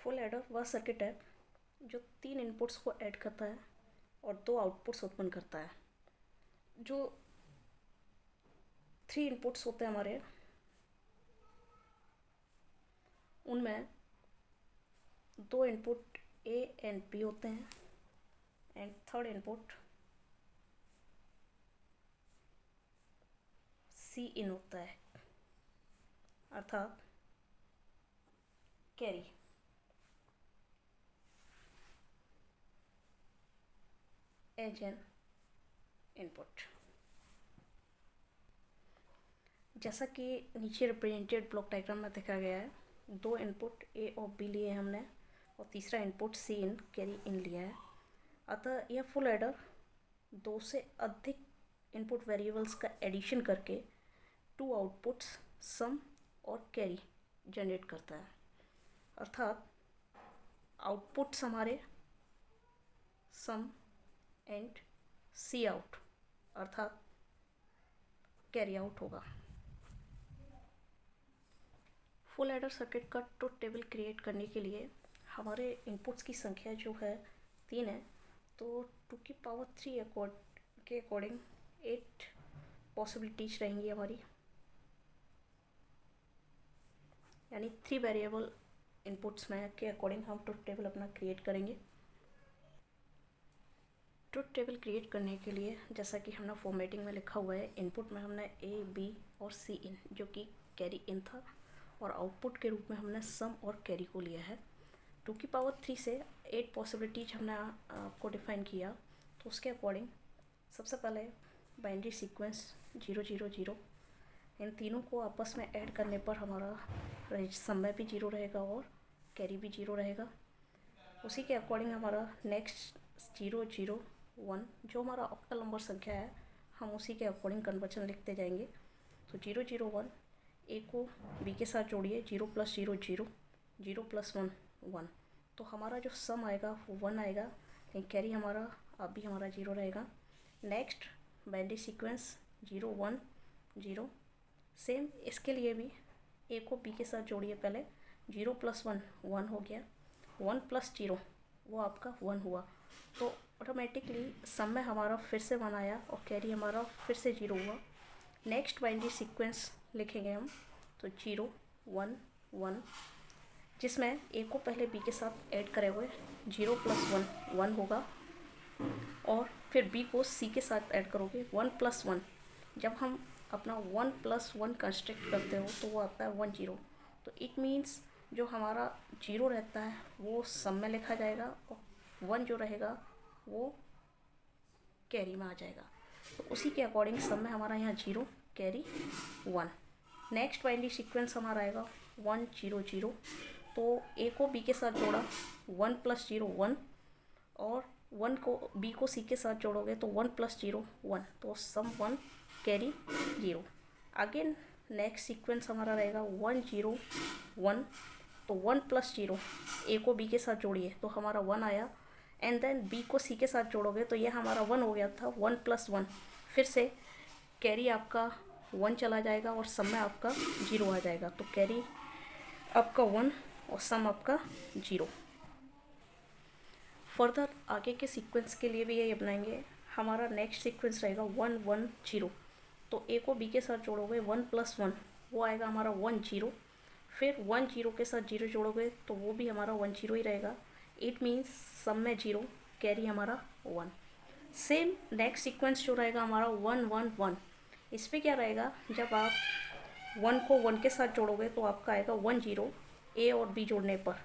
Full adder वह circuit है जो 3 इनपुट्स को ऐड करता है और 2 आउटपुट्स उत्पन्न करता है। जो 3 इनपुट्स होते हैं हमारे, उनमें 2 इनपुट ए एंड बी होते हैं एंड थर्ड इनपुट सी इन होता है, अर्थात कैरी। एज एन इनपुट, जैसा कि नीचे रिप्रेजेंटेड ब्लॉक डायग्राम में देखा गया है, 2 इनपुट ए और बी लिए हैं हमने और तीसरा input C in carry in लिया है। अतः यह फुल एडर 2 से अधिक इनपुट वेरिएबल्स का एडिशन करके 2 आउटपुट्स सम और कैरी जनरेट करता है। अर्थात आउटपुट्स हमारे सम एंड सी आउट, अर्थात कैरी आउट होगा। फुल एडर सर्किट का ट्रुथ टेबल क्रिएट करने के लिए हमारे इनपुट्स की संख्या जो है 3 है, तो 2 की पावर 3 के अकॉर्डिंग 8 पॉसिबिलिटीज रहेंगी हमारी, यानी 3 वेरिएबल इनपुट्स में के अकॉर्डिंग हम ट्रुथ टेबल अपना क्रिएट करेंगे। ट्रुथ टेबल क्रिएट करने के लिए जैसा कि हमने फॉर्मेटिंग में लिखा हुआ है, इनपुट में हमने ए बी और सी इन जो कि कैरी इन था, और आउटपुट के रूप में हमने सम और कैरी को लिया है। 2 की पावर 3 से 8 पॉसिबिलिटीज हमने आपको डिफाइन किया, तो उसके अकॉर्डिंग सबसे पहले बाइनरी सीक्वेंस 0 0 0, इन तीनों को आपस में ऐड करने पर हमारा समय भी 0 रहेगा और कैरी भी 0 रहेगा। उसी के अकॉर्डिंग हमारा नेक्स्ट 0 0 1 जो हमारा ऑक्टल नंबर संख्या है, हम उसी के अकॉर्डिंग कन्वर्जन लिखते जाएंगे। तो 0 0 1 ए को बी के साथ जोड़िए, 0 + 0 0, 0 + 1 1, तो हमारा जो सम आएगा वो 1 आएगा, लेकिन कैरी हमारा अभी हमारा 0 रहेगा। नेक्स्ट बाइनरी सीक्वेंस 0 1 0, सेम इसके लिए भी ए को बी के साथ जोड़िए, पहले 0 + 1 1 हो गया, 1 + 0 वो आपका 1 हुआ, तो ऑटोमेटिकली सम में हमारा फिर से 1 आया और कैरी हमारा फिर से 0 हुआ। नेक्स्ट बाइनरी सीक्वेंस लिखेंगे हम, तो 0 1 1, जिसमें ए को पहले बी के साथ ऐड करे हुए 0 + 1 1 होगा, और फिर बी को सी के साथ ऐड करोगे 1 + 1, जब हम अपना 1 + 1 कंस्ट्रक्ट करते हो तो वो आता है 1 0, तो इट मीन्स जो हमारा 0 रहता है वो सम में लिखा जाएगा और 1 जो रहेगा वो कैरी में आ जाएगा। तो उसी के अकॉर्डिंग सम में हमारा यहाँ 0 कैरी 1। नेक्स्ट बाइनरी सीक्वेंस हमारा आएगा 1 0 0, तो ए को बी के साथ जोड़ा 1 + 0 1, और 1 को बी को सी के साथ जोड़ोगे तो 1 + 0 1, तो सम 1 कैरी 0। अगेन नेक्स्ट सीक्वेंस हमारा रहेगा 1 0 1, तो 1 + 0 ए को बी के साथ जोड़िए तो हमारा 1 आया, एंड देन बी को सी के साथ जोड़ोगे तो ये हमारा 1 हो गया था, 1 + 1, फिर से कैरी आपका 1 चला जाएगा और सम में आपका 0 आ जाएगा, तो कैरी आपका 1 और सम आपका 0। फर्दर आगे के सीक्वेंस के लिए भी यही अपनाएंगे। हमारा नेक्स्ट सीक्वेंस रहेगा 1 1 0, तो ए को बी के साथ जोड़ोगे 1 + 1 वो आएगा हमारा 1 0, फिर 1 0 के साथ 0 जोड़ोगे तो वो भी हमारा 1 0 ही रहेगा, इट मीन्स सम में 0 कैरी हमारा 1। सेम नेक्स्ट सीक्वेंस जो रहेगा हमारा 1 1 1, इस पर क्या रहेगा, जब आप 1 को 1 के साथ जोड़ोगे तो आपका आएगा 1 0, ए और बी जोड़ने पर,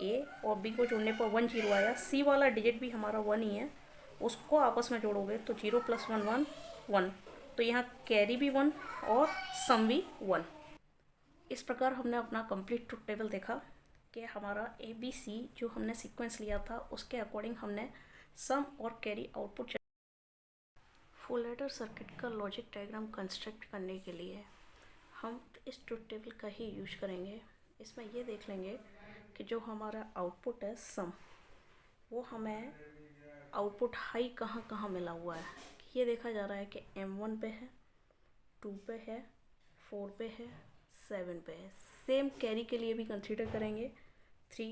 ए और बी को जोड़ने पर 1 0 आया, सी वाला डिजिट भी हमारा 1 ही है, उसको आपस में जोड़ोगे तो 0 + 1 1 1, तो यहाँ कैरी भी 1 और सम भी 1। इस प्रकार हमने अपना कंप्लीट ट्रुथ टेबल देखा कि हमारा ए बी सी जो हमने सीक्वेंस लिया था उसके अकॉर्डिंग हमने सम और carry output. Full adder circuit का लॉजिक डायग्राम कंस्ट्रक्ट करने के लिए हम इस ट्रुथ टेबल का ही यूज करेंगे। इसमें ये देख लेंगे कि जो हमारा आउटपुट है सम, वो हमें आउटपुट हाई कहाँ कहाँ मिला हुआ है। ये देखा जा रहा है कि M1 पे है, 2 पे है, 4 पे है, 7 पे है। सेम कैरी के लिए भी कंसीडर करेंगे, 3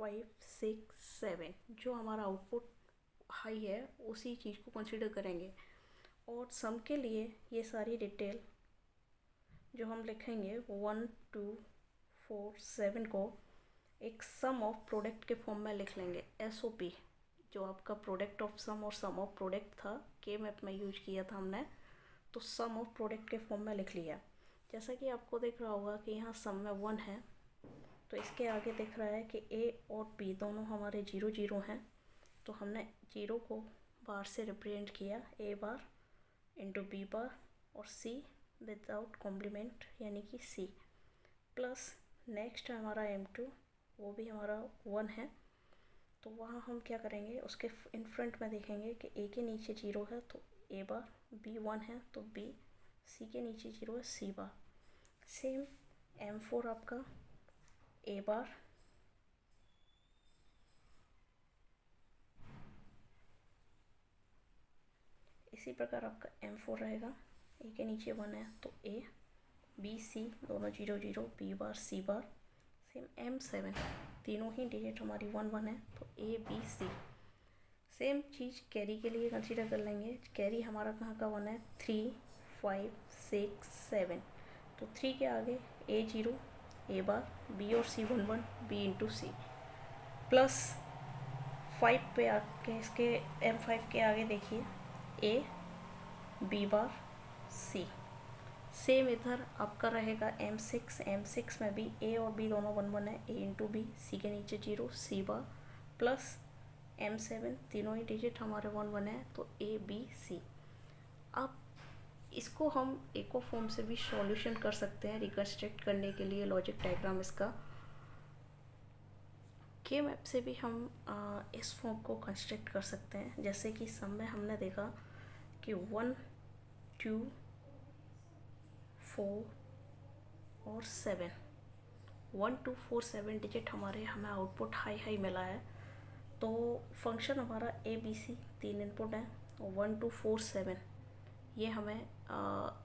5 6 7 जो हमारा आउटपुट हाई है उसी चीज़ को कंसीडर करेंगे। और सम के लिए ये सारी डिटेल जो हम लिखेंगे 1 2 4 7 को एक सम ऑफ प्रोडक्ट के फॉर्म में लिख लेंगे, SOP। जो आपका प्रोडक्ट ऑफ सम और सम ऑफ प्रोडक्ट था, के मैप में यूज किया था हमने, तो सम ऑफ प्रोडक्ट के फॉर्म में लिख लिया। जैसा कि आपको दिख रहा होगा कि यहाँ सम में 1 है, तो इसके आगे दिख रहा है कि A और B दोनों हमारे 0 0 हैं, तो हमने 0 को बार से रिप्रेजेंट किया, A बार इंटू B बार और C विदाउट कॉम्प्लीमेंट यानी कि C। प्लस नेक्स्ट है हमारा M2, वो भी हमारा 1 है, तो वहाँ हम क्या करेंगे, उसके इन फ्रंट में देखेंगे कि A के नीचे 0 है तो A बार, B 1 है तो B, C के नीचे 0 है C बार। सेम M4 आपका A बार, इसी प्रकार आपका M4 रहेगा, A के नीचे 1 है तो A, B C दोनों 0 0, B बार C बार। सेम M7 तीनों ही डिजिट हमारी 1 1 है तो A B C। Same cheese carry के लिए कंसीडर कर लेंगे। कैरी हमारा कहाँ का 1 है, 3 5 6 7, तो 3 के आगे A 0 A बार, B और C 1 1 B into C। Plus 5 पे आके इसके M5 के आगे देखिए A B bar C। Same इधर आपका रहेगा M6 में भी A और B दोनों 1 1 है, A इंटू B, C के नीचे 0 C बार। प्लस M7 तीनों ही डिजिट हमारे 1 1 है तो A B C। अब इसको हम इको फॉर्म से भी सॉल्यूशन कर सकते हैं रिकन्स्ट्रक्ट करने के लिए लॉजिक डायग्राम इसका। के मैप से भी हम इस फॉर्म को कंस्ट्रक्ट कर सकते हैं। जैसे कि सम में हमने देखा कि 1 2 4 और 7, 1 2 4 7 डिजिट हमें आउटपुट हाई मिला है, तो फंक्शन हमारा ABC 3 इनपुट है और 1 2 4 7 ये हमें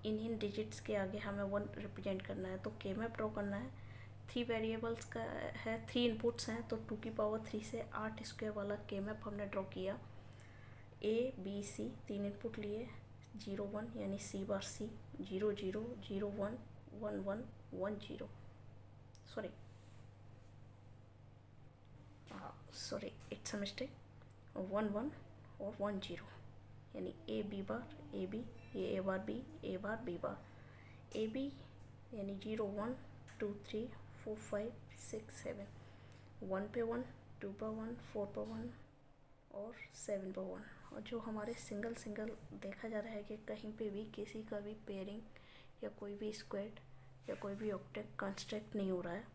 इन डिजिट्स के आगे हमें 1 रिप्रेजेंट करना है, तो के मैप ड्रॉ करना है। 3 वेरिएबल्स का है, 3 इनपुट्स हैं, तो 2 की पावर 3 से 8 स्क्वायर वाला के मैप हमने ड्रॉ किया। A B C 3 इनपुट लिए, 0 1 यानी C bar C, 0 0 0 1 1 1 1 0, sorry it's a mistake, 1 1 और 1 0 यानी A B bar A B, ये A bar B, A bar B bar. A B यानी 0 1 2 3 4 5 6 7, 1 पे 1 2 पे 1 4 पे 1 और 7 पे 1। और जो हमारे सिंगल देखा जा रहा है कि कहीं पे भी किसी का भी पेयरिंग या कोई भी स्क्वाड या कोई भी ऑक्टेट कंस्ट्रक्ट नहीं हो रहा है,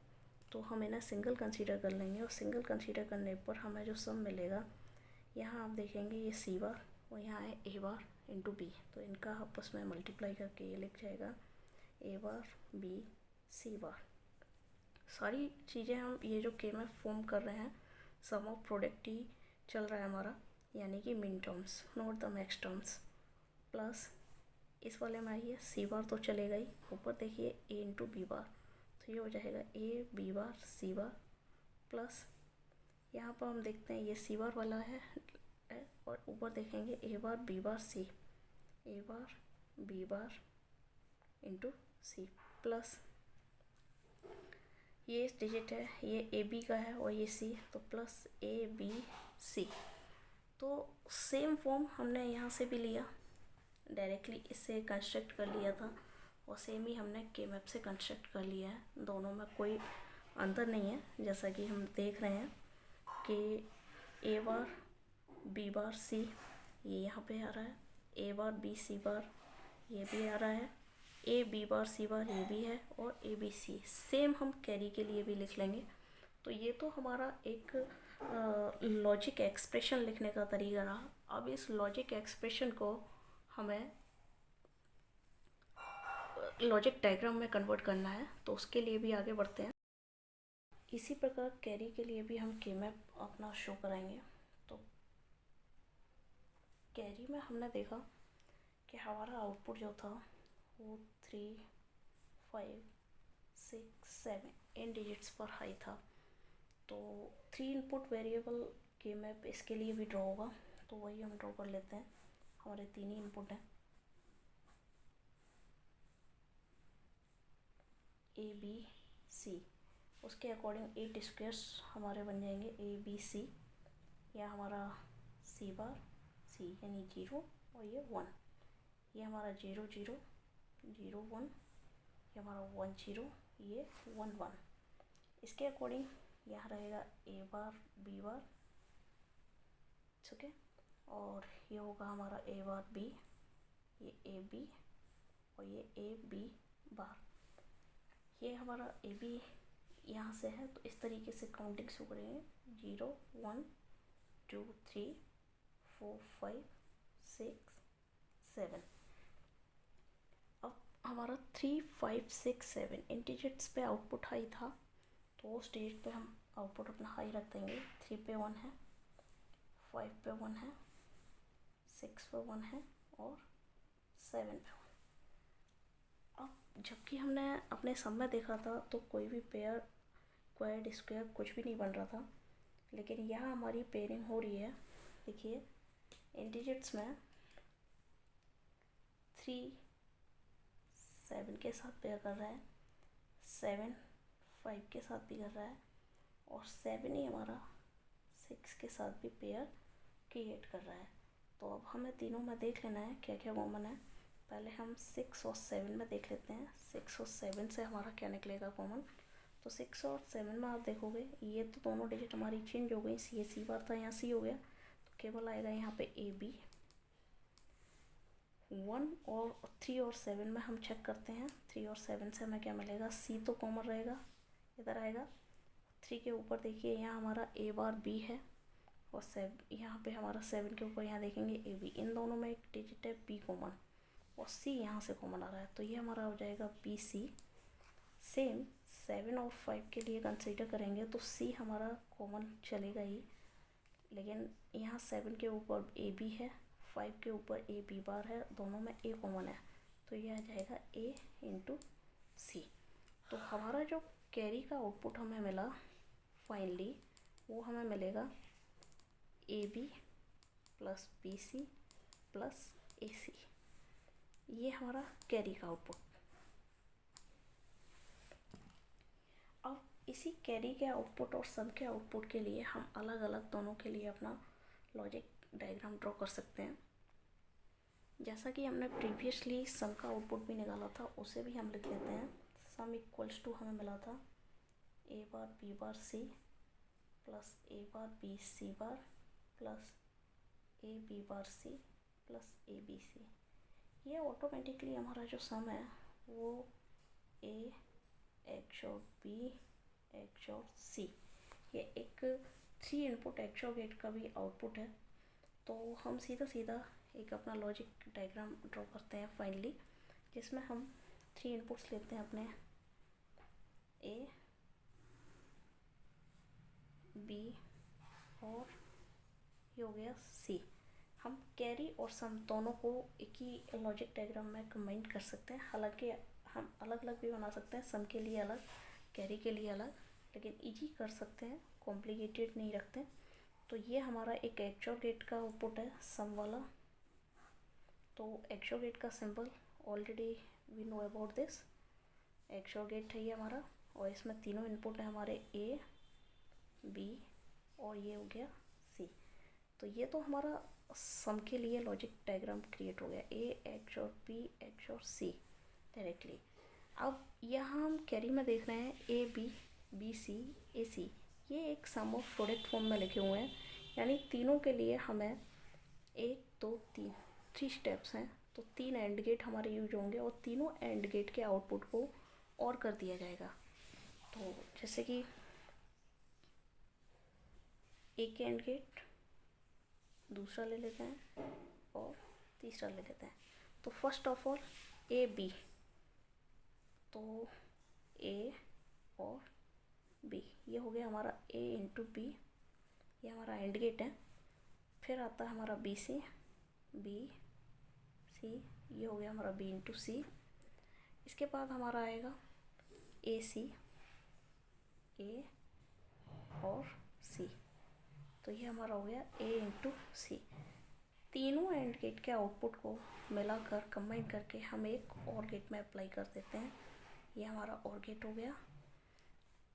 तो हम इन्हें सिंगल कंसीडर कर लेंगे। और सिंगल कंसीडर करने पर हमें जो सम मिलेगा, यहाँ आप देखेंगे ये C बार और यहाँ है A बार इंटू B, तो इनका आपस में मल्टीप्लाई करके ये लिख जाएगा A बार B C बार। सारी चीज़ें हम ये जो के मैप फॉर्म कर रहे हैं, सम ऑफ प्रोडक्ट ही चल रहा है हमारा, यानी कि मिन terms not the max terms. Plus इस वाले में आइए C बार तो चलेगा ही, ऊपर देखिए A इंटू B बार, तो ये हो जाएगा A B bar C bar. Plus यहाँ पर हम देखते हैं ये C बार वाला है और ऊपर देखेंगे A bar B bar C, A bar B bar into C। Plus ये डिजिट है, ये ए बी का है और ये C, तो प्लस A B C। तो सेम फॉर्म हमने यहाँ से भी लिया, डायरेक्टली इससे कंस्ट्रक्ट कर लिया था और सेम ही हमने के मैप से कंस्ट्रक्ट कर लिया है। दोनों में कोई अंतर नहीं है, जैसा कि हम देख रहे हैं कि A bar B bar C ये यहाँ पे आ रहा है, A बार B C बार ये भी आ रहा है, A B बार C बार ये भी है और A B C सेम हम कैरी के लिए भी लिख लेंगे। तो ये तो हमारा एक लॉजिक एक्सप्रेशन लिखने का तरीका रहा। अब इस लॉजिक एक्सप्रेशन को हमें लॉजिक डायग्राम में कन्वर्ट करना है, तो उसके लिए भी आगे बढ़ते हैं। इसी प्रकार कैरी के लिए भी हम के मैप अपना शो कराएंगे। तो कैरी में हमने देखा कि हमारा आउटपुट जो था वो 3 5 6 7 इन डिजिट्स पर हाई था। तो 3 इनपुट वेरिएबल के मैप इसके लिए भी ड्रॉ होगा, तो वही हम ड्रॉ कर लेते हैं। हमारे 3 ही इनपुट हैं, ए बी सी। उसके अकॉर्डिंग 8 स्क्वेयर्स हमारे बन जाएंगे ए बी सी। यह हमारा सी बार सी यानी 0 और ये 1। ये हमारा 0 0 0 1, ये हमारा 1 0, ये 1 1। इसके अकॉर्डिंग यहाँ रहेगा ए बार बी बार, ठीक है। और ये होगा हमारा ए बार बी, ये ए बी और ये ए बी बार। ये हमारा ए बी यहाँ से है, तो इस तरीके से काउंटिंग शुरू करेंगे 0 1 2 3 4 5 6 7। अब हमारा 3 5 6 7 इंटीजर्स पे आउटपुट हाई था, तो वो स्टेज पे हम आउटपुट अपना हाई रख देंगे। 3 पे 1 है, 5 पे 1 है, 6 पे 1 है और 7 पे 1। अब जबकि हमने अपने सम में देखा था तो कोई भी पेयर क्वाड स्क्वायर कुछ भी नहीं बन रहा था, लेकिन यहाँ हमारी पेयरिंग हो रही है। देखिए इंटीजर्स में 3 7 के साथ पेयर कर रहा है, 7 5 के साथ भी कर रहा है और 7 ही हमारा 6 के साथ भी पेयर क्रिएट कर रहा है। तो अब हमें तीनों में देख लेना है क्या क्या कॉमन है। पहले हम 6 और 7 में देख लेते हैं। 6 और 7 से हमारा क्या निकलेगा कॉमन। तो 6 और 7 में आप देखोगे ये तो दोनों डिजिट हमारी चेंज हो गई। ये सी बार था, यहाँ सी हो गया, तो केवल आएगा यहाँ पे ए बी। 1 और 3 और 7 में हम चेक करते हैं। 3 और 7 से हमें क्या मिलेगा, सी तो कॉमन रहेगा, इधर आएगा। 3 के ऊपर देखिए यहाँ हमारा ए बार बी है और यहाँ पे हमारा 7 के ऊपर यहाँ देखेंगे ए बी। इन दोनों में एक डिजिट है बी कॉमन और सी यहाँ से कॉमन आ रहा है, तो ये हमारा हो जाएगा बी सी। सेम 7 और 5 के लिए कंसीडर करेंगे तो सी हमारा कॉमन चलेगा ही, लेकिन यहाँ 7 के ऊपर ए बी है, 5 के ऊपर ए बी बार है, दोनों में ए कॉमन है, तो ये आ जाएगा ए इंटू सी। तो हमारा जो कैरी का आउटपुट हमें मिला फाइनली वो हमें मिलेगा A B plus B C plus A C. ये हमारा कैरी का आउटपुट। अब इसी कैरी के आउटपुट और सम के आउटपुट के लिए हम अलग अलग दोनों के लिए अपना लॉजिक डायग्राम ड्रॉ कर सकते हैं। जैसा कि हमने प्रीवियसली सम का आउटपुट भी निकाला था, उसे भी हम लिख लेते हैं। सम इक्वल्स टू हमें मिला था A bar B bar C plus A bar B C bar plus A B bar C plus A B C. ये ऑटोमेटिकली हमारा जो सम है वो A XOR B XOR C, ये एक 3 इनपुट एक्सओर गेट का भी आउटपुट है। तो हम सीधा सीधा एक अपना लॉजिक डायग्राम ड्रॉ करते हैं फाइनली, जिसमें हम 3 इनपुट्स लेते हैं अपने ए बी और ये हो गया सी। हम कैरी और सम दोनों को एक ही लॉजिक डायग्राम में कंबाइन कर सकते हैं। हालांकि हम अलग अलग भी बना सकते हैं, सम के लिए अलग, कैरी के लिए अलग, लेकिन इजी कर सकते हैं, कॉम्प्लिकेटेड नहीं रखते। तो ये हमारा एक एक्सओर गेट का आउटपुट है सम वाला। तो एक्सओर गेट का symbol already we know about this. XOR gate है ये हमारा, और इसमें तीनों इनपुट है हमारे ए बी और ये हो गया सी। तो ये तो हमारा सम के लिए लॉजिक डायग्राम क्रिएट हो गया, ए XOR B XOR see directly. अब यहाँ हम कैरी में देख रहे हैं A B B C A C, ये एक सम ऑफ प्रोडक्ट फॉर्म में लिखे हुए हैं, यानी तीनों के लिए हमें 1 2 3 स्टेप्स हैं, तो 3 एंड गेट हमारे यूज होंगे और तीनों एंड गेट के आउटपुट को और कर दिया जाएगा। तो जैसे कि एक एंड गेट, दूसरा ले लेते हैं और तीसरा ले लेते हैं। तो first of all A B, तो ए और बी, ये हो गया हमारा ए इंटू बी, ये हमारा एंड गेट है। फिर आता है हमारा बी सी ये हो गया हमारा बी इंटू सी। इसके बाद हमारा आएगा ए सी, ए और सी। तो ये हमारा हो गया ए इंटू सी। तीनों एंड गेट के आउटपुट को मिलाकर कंबाइन करके हम एक और गेट में अप्लाई कर देते हैं। ये हमारा और गेट हो गया।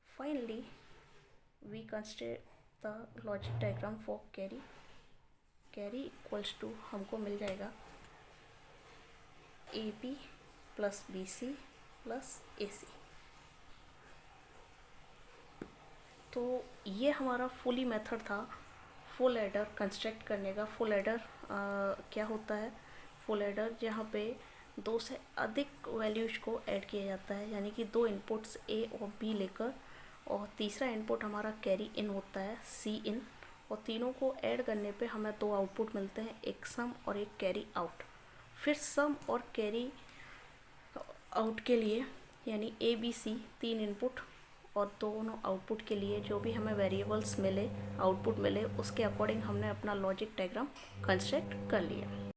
Finally we construct the logic diagram for carry. Carry equals to हमको मिल जाएगा A B plus B C plus A C. तो ये हमारा फुली मेथड था फुल एडर कंस्ट्रक्ट करने का। फुल एडर क्या होता है? फुल एडर जहाँ पे 2 से अधिक वैल्यूज को ऐड किया जाता है, यानी कि 2 इनपुट्स ए और बी लेकर, और तीसरा इनपुट हमारा कैरी इन होता है सी इन, और तीनों को ऐड करने पे हमें 2 आउटपुट मिलते हैं, एक सम और एक कैरी आउट। फिर सम और कैरी आउट के लिए यानी ए बी सी 3 इनपुट और दोनों आउटपुट के लिए जो भी हमें वेरिएबल्स मिले, आउटपुट मिले, उसके अकॉर्डिंग हमने अपना लॉजिक डायग्राम कंस्ट्रक्ट कर लिया।